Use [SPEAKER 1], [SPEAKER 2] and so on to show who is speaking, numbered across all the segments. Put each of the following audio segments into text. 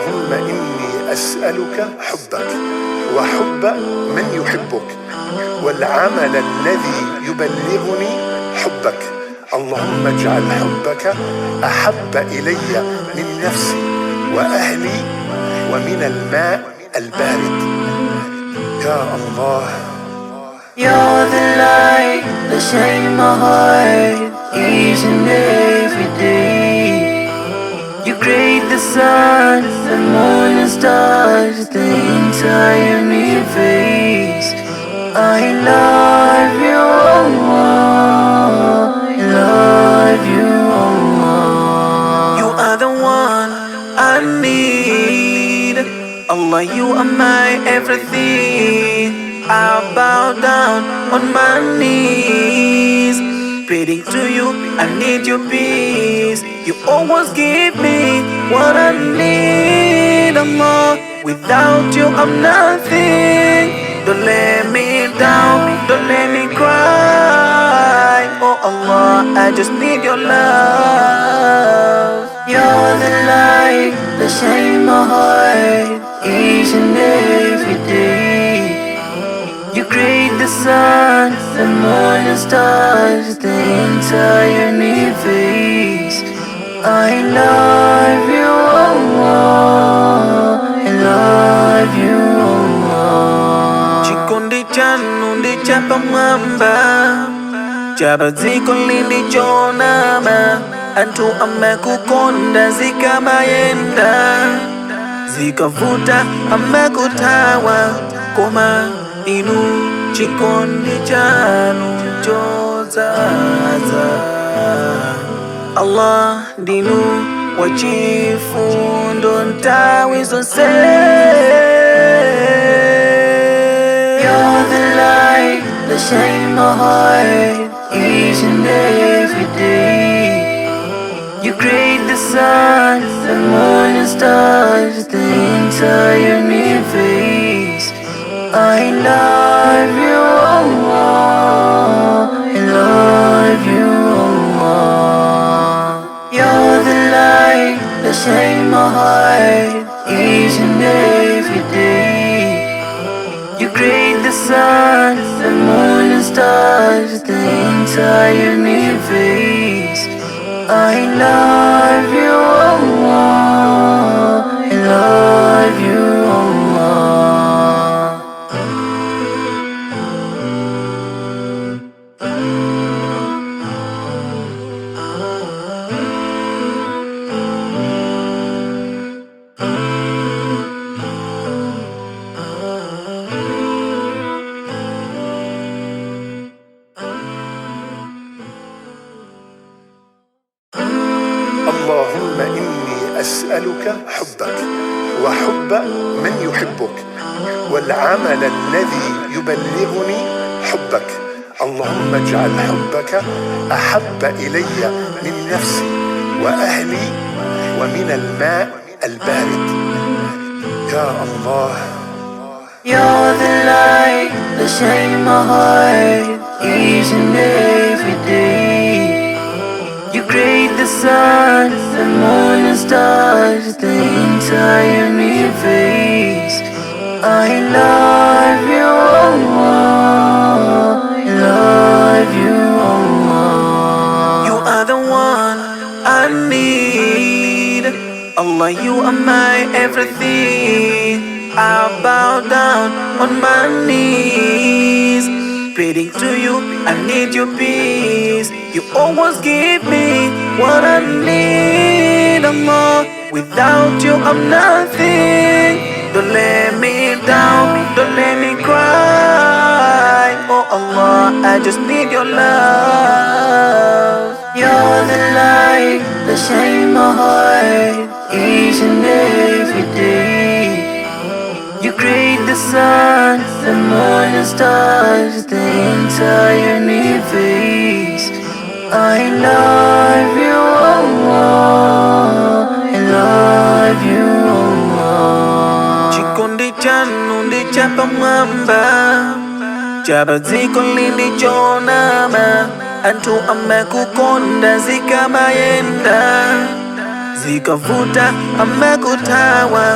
[SPEAKER 1] اللهم إني أسألك حبك وحب من يحبك والعمل الذي يبلغني حبك. اللهم اجعل حبك أحب إلي من نفسي وأهلي ومن الماء البارد. يا الله.
[SPEAKER 2] You're the light that shines my heart each and every day. You create the sun, the moon and stars, the entire universe. I love you, Allah. I love you, Allah. You are the one I need. Allah, you are my everything. I bow down on my knees, praying to you, I need your peace. You always give me what I need, Allah. Without you, I'm nothing. Don't let me down, don't let me cry. Oh Allah, I just need your love. You're the light that shines my heart each and every day. You create the sun, the moon and stars, the entire universe. I love you, Allah. I love you, Allah. Chikundi chanu ndi chapa mwamba, chapa ziko lindi chonama. Antu amekukonda zikamayenda, zikavuta amekutawa koma. Inu chikondi chanu chozaza. Allah dinu wachifundo ntawi zonse. You're the light that shines my heart each and every day. You create the sun, the moon and stars, the entire universe. I love you, Allah. I love you, Allah. You're the light that shines my heart each and every day. You create the sun, the moon and stars, the entire universe. I love you, Allah. I love you, Allah.
[SPEAKER 1] اللهم إني أسألك حبك وحب من يحبك والعمل الذي يبلغني حبك. اللهم اجعل حبك أحب إلي من نفسي وأهلي ومن الماء البارد. يا الله.
[SPEAKER 2] You're the light that shines my heart each and every day. You create the sun, the moon and stars, the entire universe. I love you, Allah. I love you, Allah. You are the one I need. Allah, you are my everything. I bow down on my knees, praying to you, I need your peace. You always give me what I need, Allah. Without you, I'm nothing. Don't let me down, don't let me cry. Oh Allah, I just need your love. You're the light that shines my heart each and every day. You create the sun, the moon and stars, the entire universe. I love you, Allah. I love you, Allah. Chikundi chanu ndi chapa mwamba, chapa ziko lindi chonama. Antu amekukonda zikamayenda, zikavuta amekutawa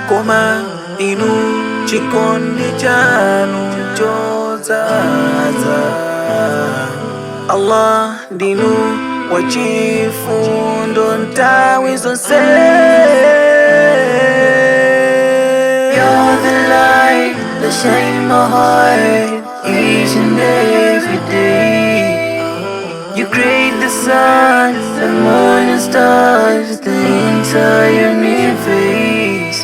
[SPEAKER 2] koma inu chikondi chanu chozaza. Allah ndinu wachifundo ntawi zonse. You're the light that shine my heart each and every day. You create the sun, the moon and stars, the entire universe.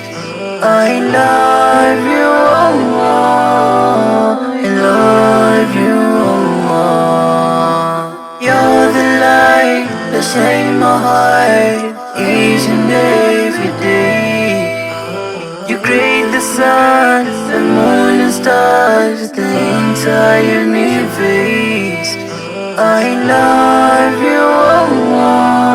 [SPEAKER 2] I love you, Allah. I love you, Allah. You're the light that shine my heart each and every day. You create the sun, the moon and stars, the entire universe. I love you, Allah.